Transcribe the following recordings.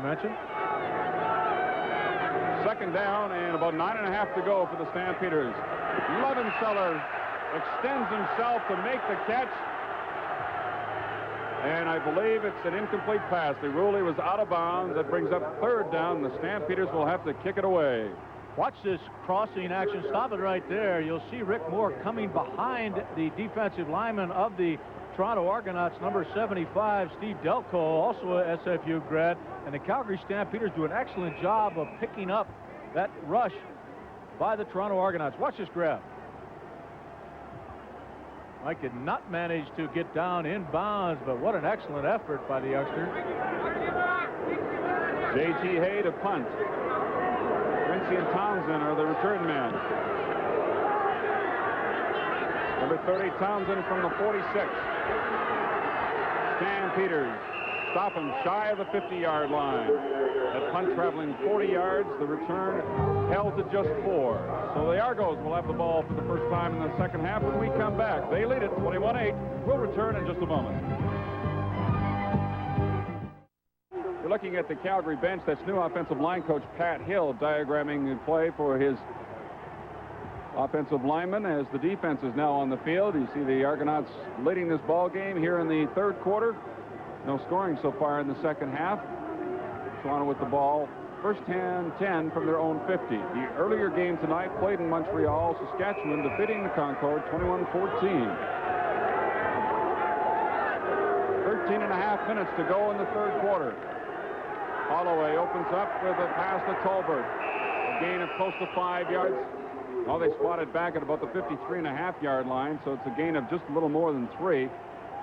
mentioned. Second down and about 9.5 to go for the Stampeders. Levenseller extends himself to make the catch. And I believe it's an incomplete pass. The rule he was out of bounds. That brings up third down. The Stampeders will have to kick it away. Watch this crossing action. Stop it right there. You'll see Rick Moore coming behind the defensive lineman of the Toronto Argonauts, number 75, Steve Delco, also a SFU grad. And the Calgary Stampeders do an excellent job of picking up that rush by the Toronto Argonauts. Watch this grab. Mike did not manage to get down in bounds, but what an excellent effort by the youngster. J.T. Hay to punt. Quincy and Townsend are the return men. Number 30, Townsend from the 46. Stampeders stop him shy of the 50-yard line. That punt traveling 40 yards, the return held to just 4. So the Argos will have the ball for the first time in the second half when we come back. They lead it 21-8. We'll return in just a moment. You're looking at the Calgary bench. That's new offensive line coach Pat Hill diagramming the play for his offensive lineman as the defense is now on the field. You see the Argonauts leading this ball game here in the third quarter. No scoring so far in the second half. Toronto with the ball. First 10 from their own 50. The earlier game tonight played in Montreal, Saskatchewan, defeating the Concord 21-14. 13.5 minutes to go in the third quarter. Holloway opens up with a pass to Tolbert. A gain of close to 5 yards. Oh, they spotted back at about the 53.5-yard line, so it's a gain of just a little more than 3.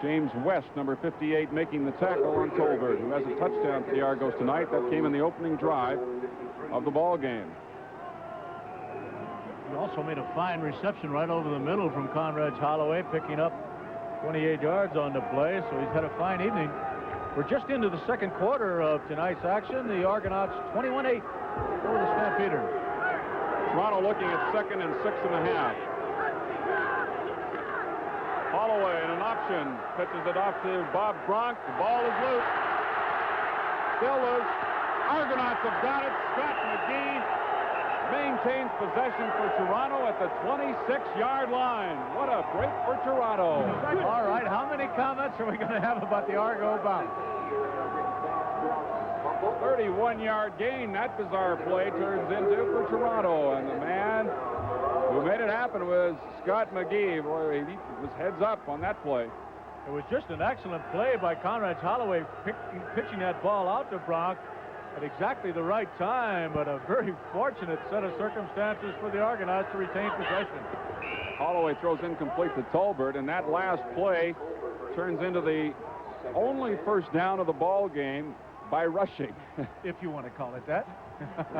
James West, number 58, making the tackle on Tolbert, who has a touchdown for the Argos tonight. That came in the opening drive of the ball game. He also made a fine reception right over the middle from Conrad Holloway, picking up 28 yards on the play, so he's had a fine evening. We're just into the second quarter of tonight's action. The Argonauts 21-8 over the Stampeders. Toronto looking at 2nd and 6.5. Holloway in an option, pitches it off to Bob Gronk. The ball is loose. Still loose. Argonauts have got it. Scott McGee maintains possession for Toronto at the 26-yard line. What a break for Toronto. All right, how many comments are we going to have about the Argo bounce? 31-yard gain. That bizarre play turns into for Toronto, and the man who made it happen was Scott McGee. Boy, he was heads up on that play. It was just an excellent play by Conrad Holloway, pitching that ball out to Bronk at exactly the right time, but a very fortunate set of circumstances for the Argonauts to retain possession. Holloway throws incomplete to Tolbert, and that last play turns into the only first down of the ball game by rushing. If you want to call it that.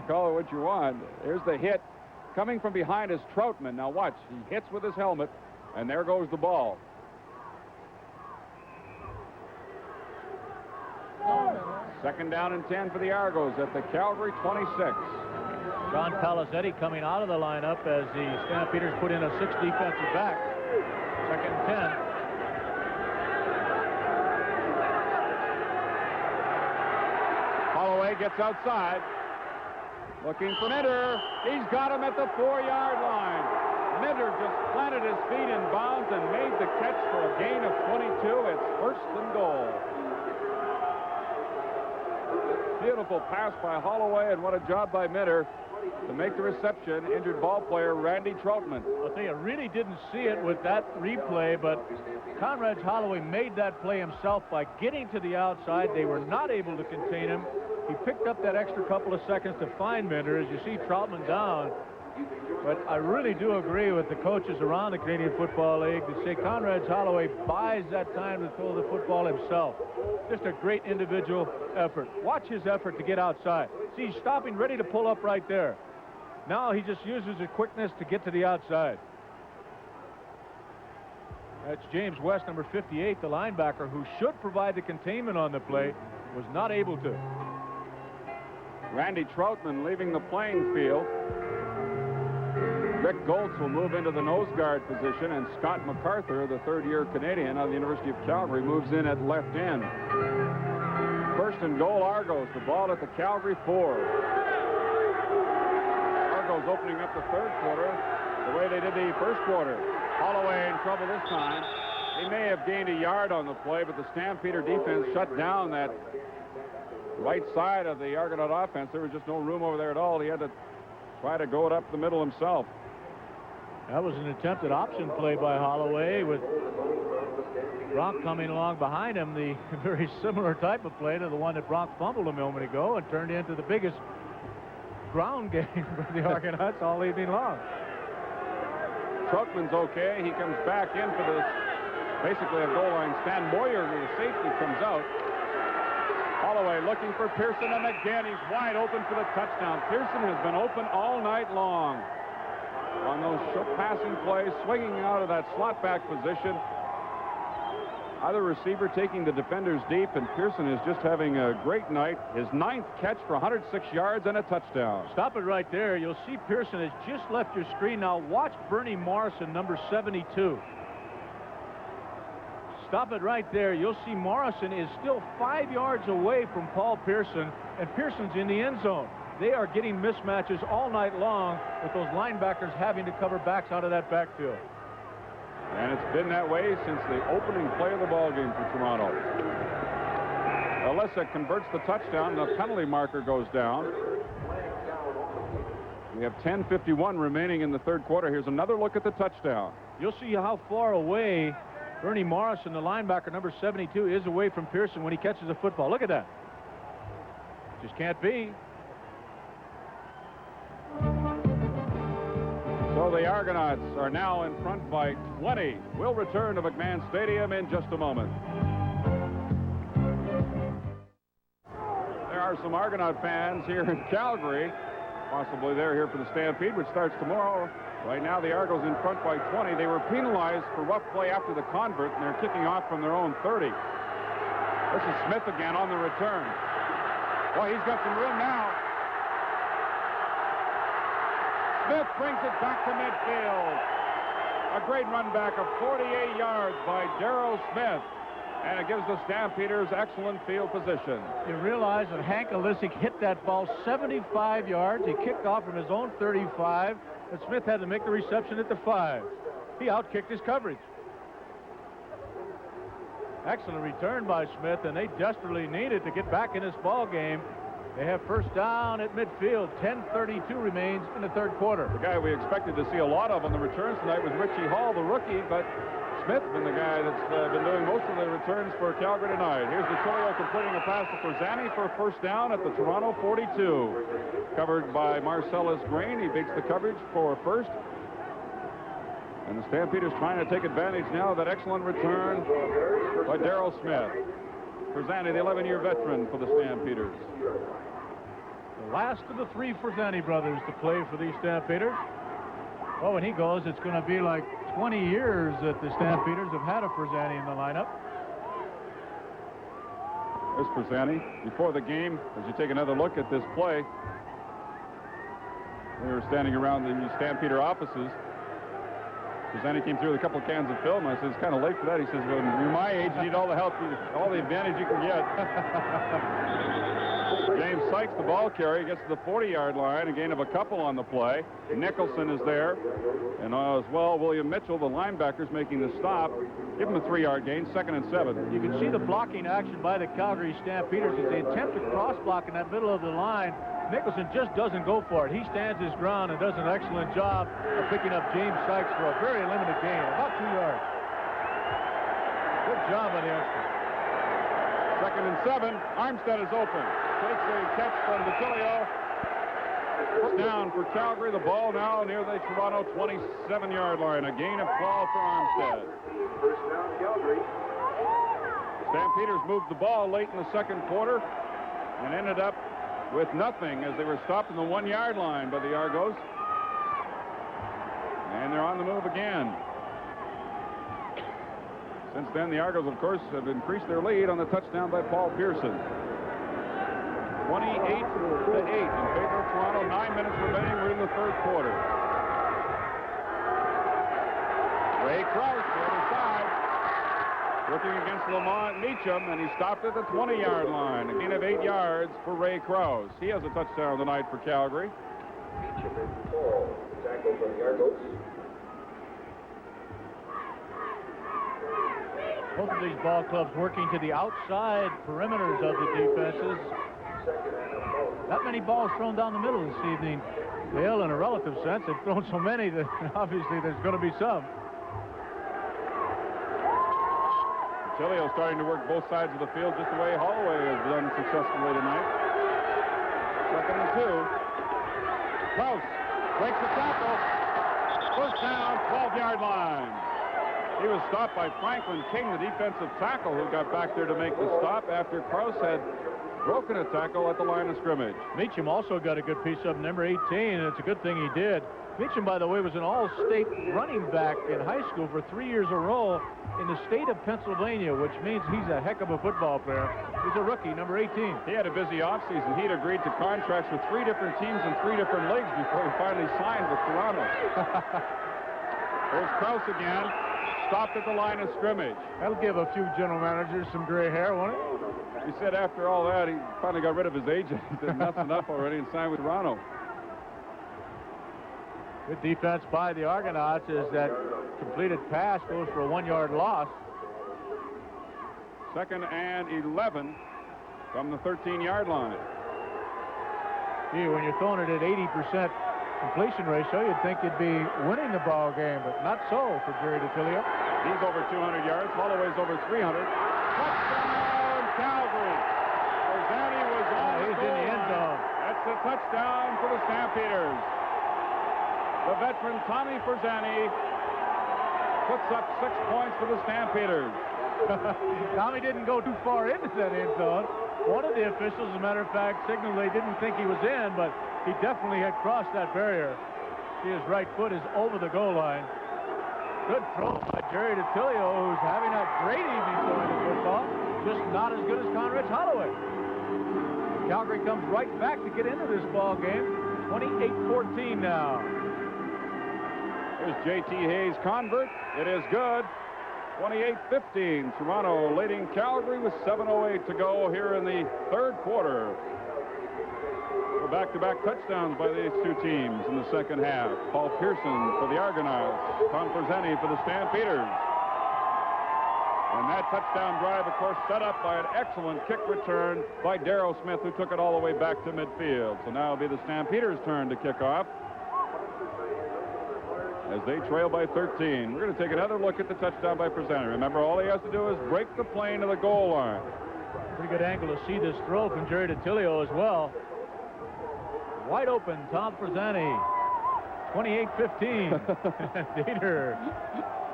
Call it what you want. Here's the hit. Coming from behind is Troutman. Now watch. He hits with his helmet, and there goes the ball. Second down and 10 for the Argos at the Calgary 26. John Palazetti coming out of the lineup as the Stampeders put in a 6 defensive back. Second and 10. Holloway gets outside. Looking for Minter. He's got him at the 4-yard line. Minter just planted his feet in bounds and made the catch for a gain of 22. It's first and goal. Beautiful pass by Holloway, and what a job by Minter to make the reception. Injured ball player Randy Troutman. I'll tell you, I really didn't see it with that replay, but Conrad Holloway made that play himself by getting to the outside. They were not able to contain him. He picked up that extra couple of seconds to find Minter, as you see Troutman down. But I really do agree with the coaches around the Canadian Football League to say Conrad Holloway buys that time to throw the football himself. Just a great individual effort. Watch his effort to get outside. See, he's stopping, ready to pull up right there. Now he just uses his quickness to get to the outside. That's James West, number 58, the linebacker, who should provide the containment on the play, was not able to. Randy Troutman leaving the playing field. Rick Goltz will move into the nose guard position, and Scott MacArthur, the third-year Canadian out of the University of Calgary, moves in at left end. First First and goal, Argos. The ball at the Calgary 4. Argos opening up the third quarter the way they did the first quarter. Holloway in trouble this time. He may have gained a yard on the play, but the Stampeder defense shut down that right side of the Argonaut offense. There was just no room over there at all. He had to try to go it up the middle himself. That was an attempted option play by Holloway with Bronk coming along behind him. The very similar type of play to the one that Bronk fumbled a moment ago and turned into the biggest ground game for the Argonauts all evening long. Troutman's okay. He comes back in for this, basically a goal line stand. Moyer, the safety, comes out. Holloway looking for Pearson, and again he's wide open for the touchdown. Pearson has been open all night long on those short passing plays, swinging out of that slot back position. Other receiver taking the defenders deep, and Pearson is just having a great night. His 9th catch for 106 yards and a touchdown. Stop it right there. You'll see Pearson has just left your screen. Now watch Bernie Morrison, number 72. Stop it right there. You'll see Morrison is still 5 yards away from Paul Pearson, and Pearson's in the end zone. They are getting mismatches all night long with those linebackers having to cover backs out of that backfield. And it's been that way since the opening play of the ball game for Toronto. Alyssa converts the touchdown. The penalty marker goes down. We have 10:51 remaining in the third quarter. Here's another look at the touchdown. You'll see how far away Bernie Morrison, the linebacker, number 72, is away from Pearson when he catches the football. Look at that. Just can't be. So the Argonauts are now in front by 20. We'll return to McMahon Stadium in just a moment. There are some Argonaut fans here in Calgary. Possibly they're here for the Stampede, which starts tomorrow. Right now, the Argos in front by 20. They were penalized for rough play after the convert, and they're kicking off from their own 30. This is Smith again on the return. Boy, he's got some room now. Smith brings it back to midfield. A great run back of 48 yards by Darryl Smith. And it gives the Stampeders excellent field position. You realize that Hank Alisic hit that ball 75 yards. He kicked off from his own 35. And Smith had to make the reception at the 5. He outkicked his coverage. Excellent return by Smith, and they desperately needed to get back in this ball game. They have first down at midfield. 10:32 remains in the third quarter. The guy we expected to see a lot of on the returns tonight was Richie Hall, the rookie, but Smith's been the guy that's been doing most of the returns for Calgary tonight. Here's DeTilio completing a pass to Forzani for a first down at the Toronto 42. Covered by Marcellus Grain. He beats the coverage for first. And the Stampeders trying to take advantage now of that excellent return by Darryl Smith. Forzani, the 11-year veteran for the Stampeders. The last of the 3 Forzani brothers to play for these Stampeders. Oh, when he goes, it's going to be like 20 years that the Stampeders have had a Forzani in the lineup. There's Forzani. Before the game, as you take another look at this play, we were standing around the Stampeder offices. Forzani came through with a couple of cans of film. I said, it's kind of late for that. He says, well, you're my age, you need all the help, all the advantage you can get. James Sykes, the ball carrier, gets to the 40-yard line, a gain of a couple on the play. Nicholson is there. And as well, William Mitchell, the linebackers, making the stop. Give him a 3-yard gain, 2nd and 7. You can see the blocking action by the Calgary Stampeders as they attempt to cross-block in that middle of the line. Nicholson just doesn't go for it. He stands his ground and does an excellent job of picking up James Sykes for a very limited gain, about 2 yards. Good job by the youngster. 2nd and 7. Armstead is open. Takes a catch from DeTilio. First down for Calgary. The ball now near the Toronto 27-yard line. A gain of 12 for Armstead. First down, Calgary. Stampeders moved the ball late in the second quarter and ended up with nothing as they were stopped in the 1-yard line by the Argos. And they're on the move again. Since then, the Argos, of course, have increased their lead on the touchdown by Paul Pearson. 28-8 in favor of Toronto. 9 minutes remaining. We're in the third quarter. Ray Krause, the other side. Working against Lamont Meacham, and he stopped at the 20-yard line. A gain of 8 yards for Ray Krause. He has a touchdown tonight for Calgary. Meacham is the ball. Tackle from the Argonauts. Both of these ball clubs working to the outside perimeters of the defenses. Not many balls thrown down the middle this evening. Dale, in a relative sense, they've thrown so many that obviously there's going to be some. Tilio starting to work both sides of the field just the way Holloway has done successfully tonight. 2nd and 2. Krause breaks the tackle. First down, 12-yard line. He was stopped by Franklin King, the defensive tackle, who got back there to make the stop after Krause had broken a tackle at the line of scrimmage. Meacham also got a good piece of number 18, and it's a good thing he did. Meacham, by the way, was an all-state running back in high school for 3 years in a row in the state of Pennsylvania, which means he's a heck of a football player. He's a rookie, number 18. He had a busy offseason. He'd agreed to contracts with 3 different teams in 3 different leagues before he finally signed with Toronto. There's Krause again. Stopped at the line of scrimmage. That'll give a few general managers some gray hair, won't it? He said after all that, he finally got rid of his agent. That's enough already and signed with Toronto. Good defense by the Argonauts as that completed pass goes for a 1-yard loss. 2nd and 11 from the 13-yard line. Gee, when you're throwing it at 80% completion ratio, you'd think you'd be winning the ball game, but not so for Jerry DiTilio. He's over 200 yards. Holloway's over 300. Touchdown, Calgary. Rosani was on the he's in the end zone. That's a touchdown for the Stampeders. The veteran Tommy Forzani puts up 6 points for the Stampeders. Tommy didn't go too far into that end zone. One of the officials, as a matter of fact, signaled they didn't think he was in, but he definitely had crossed that barrier. See, his right foot is over the goal line. Good throw by Jerry DiTilio, who's having a great evening throwing the football, just not as good as Conrad Holloway. Calgary comes right back to get into this ball game. 28-14 now. Here's J.T. Hayes' convert. It is good. 28-15. Toronto leading Calgary with 7:08 to go here in the 3rd quarter. So back-to-back touchdowns by these two teams in the 2nd half. Paul Pearson for the Argonauts. Tom Forzani for the Stampeders. And that touchdown drive, of course, set up by an excellent kick return by Darrell Smith, who took it all the way back to midfield. So now it'll be the Stampeders' turn to kick off as they trail by 13. We're going to take another look at the touchdown by Forzani. Remember, all he has to do is break the plane to the goal line. Pretty good angle to see this throw from Jerry DiTilio as well. Wide open, Tom Forzani. 28-15. Dieter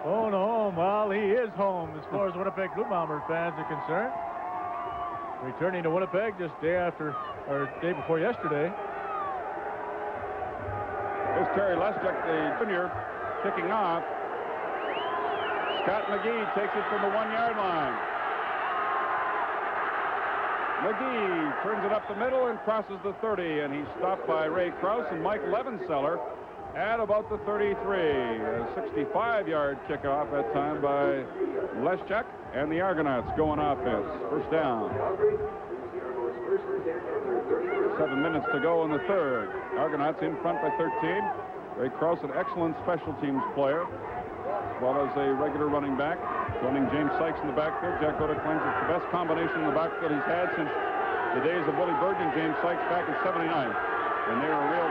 going home. Well, he is home as far as Winnipeg Blue Bomber fans are concerned. Returning to Winnipeg just day before yesterday. Here's Terry Leszczyk, the junior, kicking off. Scott McGee takes it from the 1-yard line. McGee turns it up the middle and crosses the 30, and he's stopped by Ray Krause and Mike Levenseller at about the 33. A 65-yard kickoff that time by Leszczyk, and the Argonauts going offense. First down. 7 minutes to go in the 3rd. Argonauts in front by 13. Ray Krause, an excellent special teams player, as well as a regular running back. Joining James Sykes in the backfield. Jack Oda claims it's the best combination in the backfield he's had since the days of Willie Bird and James Sykes back in '79. And they were a real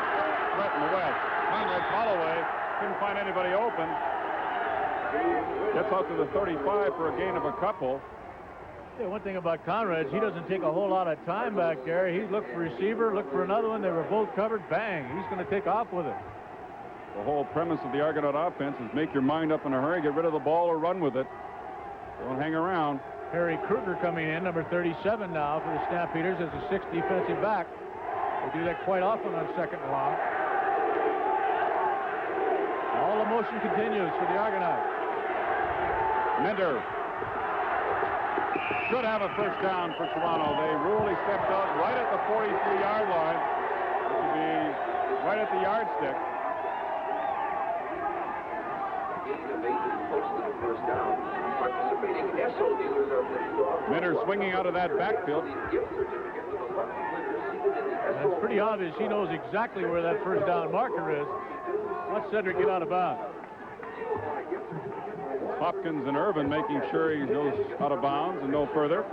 threat in the West. Conrad Holloway couldn't find anybody open. Gets out to the 35 for a gain of a couple. Yeah, one thing about Conrad, he doesn't take a whole lot of time back there. He's looked for receiver, looked for another one. They were both covered. Bang. He's going to take off with it. The whole premise of the Argonaut offense is make your mind up in a hurry, get rid of the ball or run with it. Don't hang around. Harry Kruger coming in, number 37 now for the Stampeders as a 6th defensive back. They do that quite often on 2nd and long. All the motion continues for the Argonauts. Minder should have a first down for Toronto. They really stepped out right at the 43-yard line, which would be right at the yardstick. Minter swinging out of that backfield. And it's pretty obvious he knows exactly where that first down marker is. Let Cedric get out of bounds. Hopkins and Irvin making sure he goes out of bounds and no further.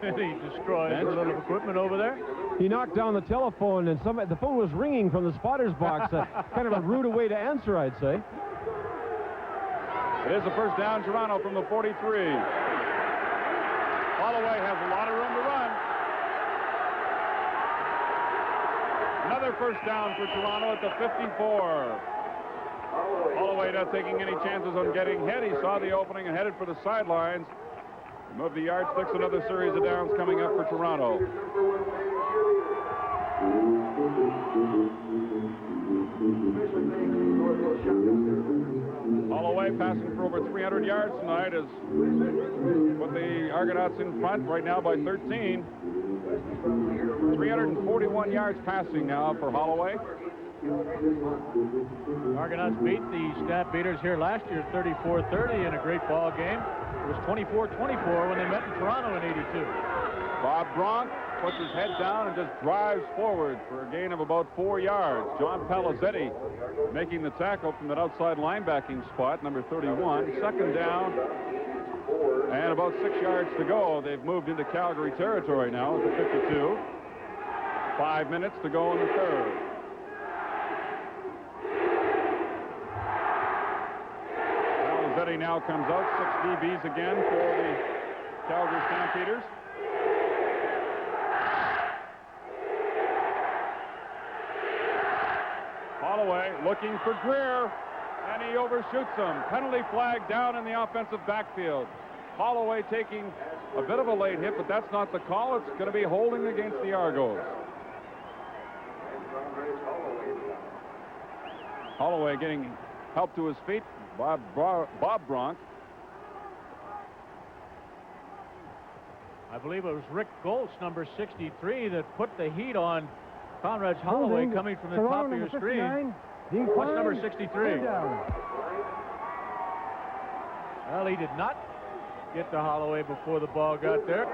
And he destroys a little equipment over there. He knocked down the telephone, and the phone was ringing from the spotter's box. Kind of a rude way to answer, I'd say. It is a first down, Toronto from the 43. Holloway has a lot of room to run. Another first down for Toronto at the 54. Holloway not taking any chances on getting hit. He saw the opening and headed for the sidelines. Moved the yardsticks. Another series of downs coming up for Toronto. Holloway passing for over 300 yards tonight has put the Argonauts in front right now by 13. 341 yards passing now for Holloway. Argonauts beat the Stampeders here last year 34-30 in a great ball game. It was 24-24 when they met in Toronto in '82. Bob Bronk puts his head down and just drives forward for a gain of about 4 yards. John Palazetti making the tackle from that outside linebacking spot, number 31. Second down and about 6 yards to go. They've moved into Calgary territory now at the 52. 5 minutes to go in the third. Palazetti now comes out. 6 DBs again for the Calgary Stampeders. Holloway looking for Greer, and he overshoots him. Penalty flag down in the offensive backfield. Holloway taking a bit of a late hit, but that's not the call. It's going to be holding against the Argos. Holloway getting help to his feet. Bob Bronk. I believe it was Rick Goltz, number 63, that put the heat on Conrad Holloway coming from the top of your screen. What's number 63? Well, he did not get to Holloway before the ball got there.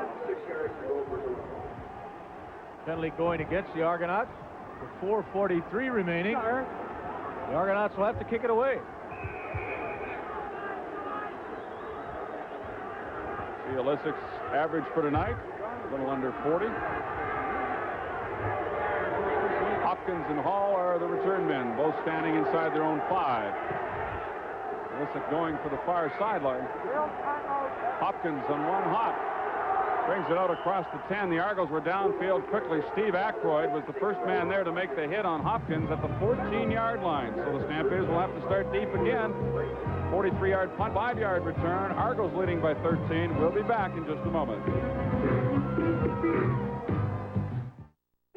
Penalty going against the Argonauts with 4:43 remaining. The Argonauts will have to kick it away. The Illicic's average for tonight, a little under 40. Hopkins and Hall are the return men, both standing inside their own 5. Illicik going for the far sideline. Hopkins on one hop. Brings it out across the 10. The Argos were downfield quickly. Steve Aykroyd was the first man there to make the hit on Hopkins at the 14-yard line. So the Stampeders will have to start deep again. 43-yard punt, 5-yard return. Argos leading by 13. We'll be back in just a moment.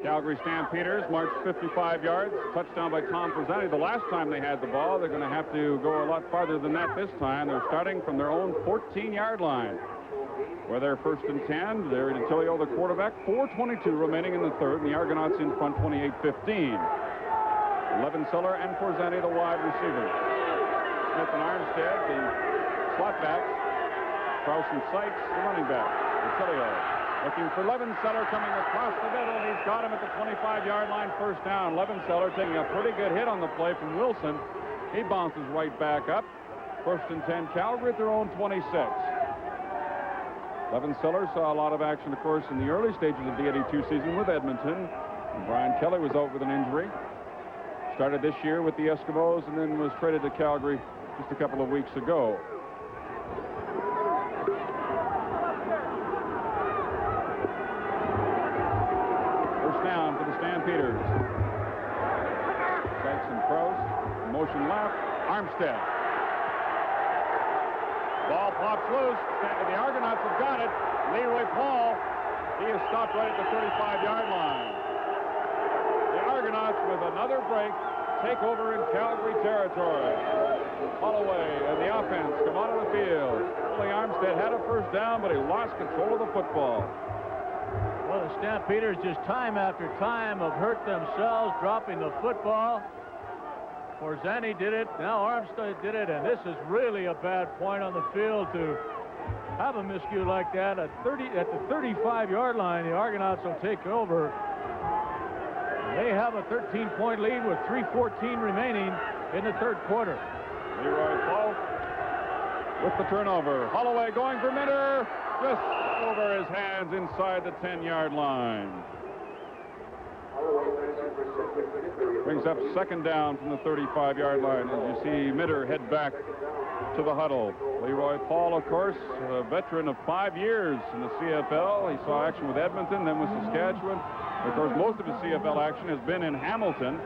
Calgary Stampeders marched 55 yards. Touchdown by Tom Presenti. The last time they had the ball, they're going to have to go a lot farther than that this time. They're starting from their own 14-yard line. Where they're first and 10, they're in Tilio, the quarterback. 4:22 remaining in the third, and the Argonauts in front 28-15. Levenseller and Porzani, the wide receivers. Smith and Armstead, the slot backs. Krause and Sykes, the running back. Tilio looking for Levenseller coming across the middle. He's got him at the 25-yard line, first down. Levenseller taking a pretty good hit on the play from Wilson. He bounces right back up. First and 10, Calgary at their own 26. Levenseller saw a lot of action, of course, in the early stages of the '82 season with Edmonton. And Brian Kelly was out with an injury. Started this year with the Eskimos and then was traded to Calgary just a couple of weeks ago. First down for the Stampeders. Sykes and Krause. Motion left. Armstead. Ball pops loose. The Argonauts have got it. Leroy Paul. He is stopped right at the 35-yard line. The Argonauts with another break take over in Calgary territory. Holloway and the offense come out of the field. Only Armstead had a first down, but he lost control of the football. Well, the Stampeders just time after time have hurt themselves, dropping the football. Forzani did it. Now Armstead did it, and this is really a bad point on the field to have a miscue like that. At the 35-yard line, the Argonauts will take over. They have a 13-point lead with 3:14 remaining in the third quarter. Leroy Paul with the turnover. Holloway going for Minter. Just over his hands inside the 10-yard line. Brings up second down from the 35-yard line as you see Minter head back to the huddle. Leroy Paul, of course, a veteran of 5 years in the CFL. He saw action with Edmonton, then with Saskatchewan. Of course, most of his CFL action has been in Hamilton.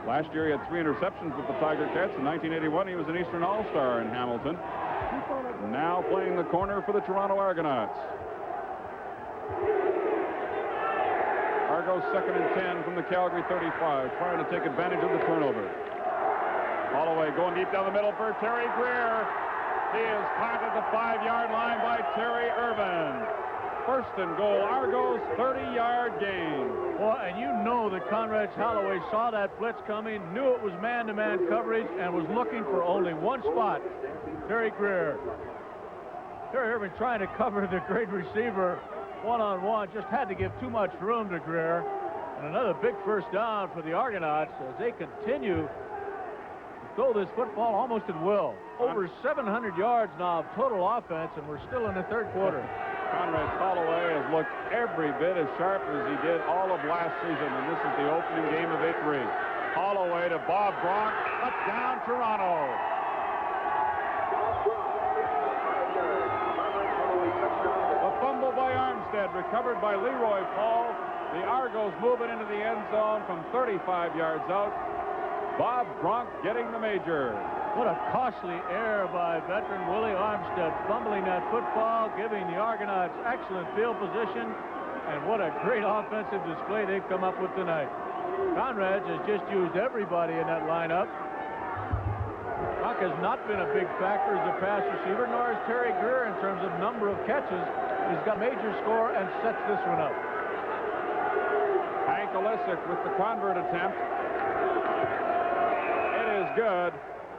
Last year, he had 3 interceptions with the Tiger Cats. In 1981, he was an Eastern All-Star in Hamilton. Now playing the corner for the Toronto Argonauts. Argos 2nd and 10 from the Calgary 35, trying to take advantage of the turnover. Holloway going deep down the middle for Terry Greer. He is caught at the 5-yard line by Terry Irvin. First and goal, Argos, 30-yard gain. Well, and you know that Conrad Holloway saw that blitz coming, knew it was man-to-man coverage, and was looking for only one spot. Terry Greer. Terry Irvin trying to cover the great receiver one-on-one, just had to give too much room to Greer. And another big first down for the Argonauts as they continue to throw this football almost at will. Over 700 yards now of total offense, and we're still in the third quarter. Conrad Holloway has looked every bit as sharp as he did all of last season, and this is the opening game of victory. Holloway to Bob Gronk, touchdown Toronto. A fumble by Armstead, recovered by Leroy Paul. The Argos moving into the end zone from 35 yards out. Bob Gronk getting the major. What a costly error by veteran Willie Armstead, fumbling that football, giving the Argonauts excellent field position, and what a great offensive display they've come up with tonight. Conrads has just used everybody in that lineup. Gronk has not been a big factor as a pass receiver, nor is Terry Greer in terms of number of catches. He's got major score and sets this one up. Hank Olesic with the convert attempt. It is good.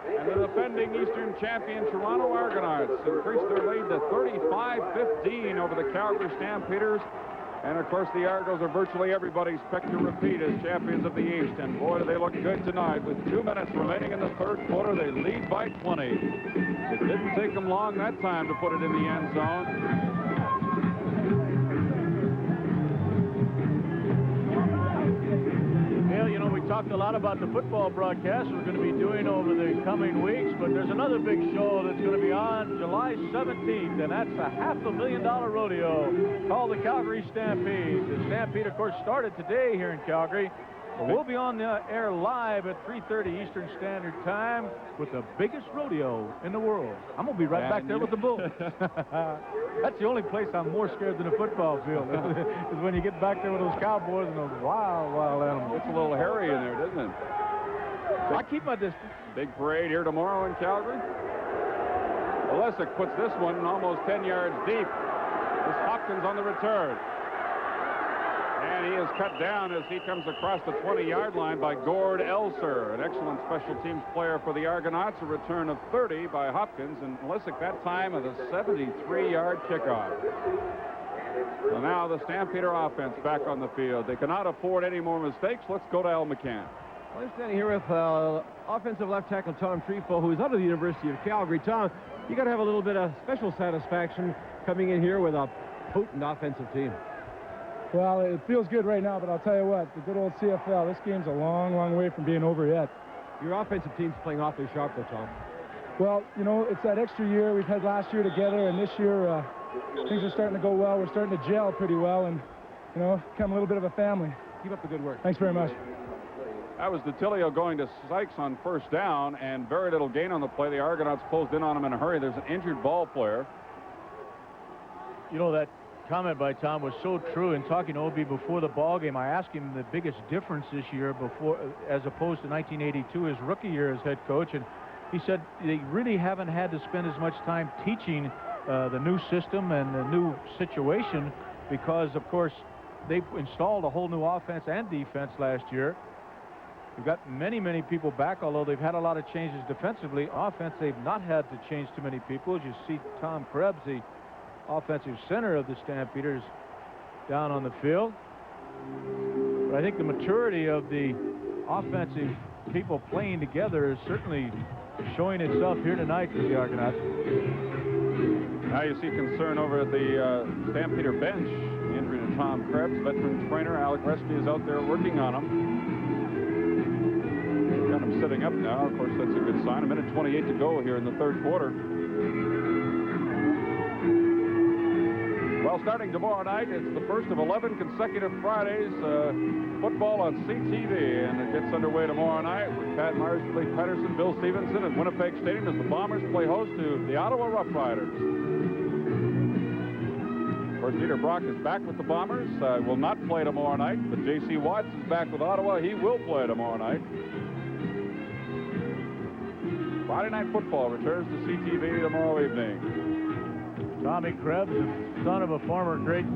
And the defending Eastern champion Toronto Argonauts increased their lead to 35-15 over the Calgary Stampeders. And of course, the Argos are virtually everybody's pick to repeat as champions of the East. And boy, do they look good tonight. With 2 minutes remaining in the third quarter, they lead by 20. It didn't take them long that time to put it in the end zone. You know, we talked a lot about the football broadcast we're going to be doing over the coming weeks, but there's another big show that's going to be on July 17th, and that's a $500,000 rodeo called the Calgary Stampede. The Stampede, of course, started today here in Calgary. But we'll be on the air live at 3:30 Eastern Standard Time with the biggest rodeo in the world. I'm going to be right back there with the bulls. That's the only place I'm more scared than a football field is when you get back there with those cowboys and those wild, wild animals. It's a little hairy in there, doesn't it? I keep my distance. Big parade here tomorrow in Calgary. Olesic puts this one almost 10 yards deep. This Hopkins on the return. And he is cut down as he comes across the 20-yard line by Gord Elser, an excellent special teams player for the Argonauts. A return of 30 by Hopkins, and Olesic that time of a 73-yard kickoff. So now the Stampeder offense back on the field. They cannot afford any more mistakes. Let's go to Al McCann. Well, I'm standing here with offensive left tackle Tom Trefo, who's out of the University of Calgary. Tom, you got to have a little bit of special satisfaction coming in here with a potent offensive team. Well, it feels good right now, but I'll tell you what, the good old CFL, this game's a long, long way from being over yet. Your offensive team's playing awfully sharp, though, Tom. Well, you know, it's that extra year we've had last year together, and this year things are starting to go well. We're starting to gel pretty well, and, you know, become a little bit of a family. Keep up the good work. Thanks very much. That was DeTilio going to Sykes on first down, and very little gain on the play. The Argonauts closed in on him in a hurry. There's an injured ball player. You know, that comment by Tom was so true. In talking to Obi before the ball game, I asked him the biggest difference this year before as opposed to 1982, his rookie year as head coach, and he said they really haven't had to spend as much time teaching the new system and the new situation because, of course, they installed a whole new offense and defense last year. You've got many people back, although they've had a lot of changes defensively. Offense, they've not had to change too many people. As you see Tom Krebs, the offensive center of the Stampeders, down on the field. But I think the maturity of the offensive people playing together is certainly showing itself here tonight for the Argonauts. Now you see concern over at the Stampeder bench. The injury to Tom Krebs, veteran trainer Alec Resty is out there working on him. Got him sitting up now. Of course, that's a good sign. 1:28 to go here in the third quarter. Well, starting tomorrow night, it's the first of 11 consecutive Fridays football on CTV, and it gets underway tomorrow night with Pat Marsley Pedersen, Bill Stevenson at Winnipeg Stadium as the Bombers play host to the Ottawa Rough Riders. Of course, Dieter Brock is back with the Bombers. Will not play tomorrow night, but J.C. Watts is back with Ottawa. He will play tomorrow night. Friday Night Football returns to CTV tomorrow evening. Tommy Krebs, the son of a former great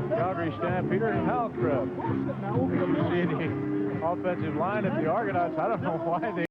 Calgary Stampeder, Hal Krebs. You see the offensive line at the Argonauts. I don't know why they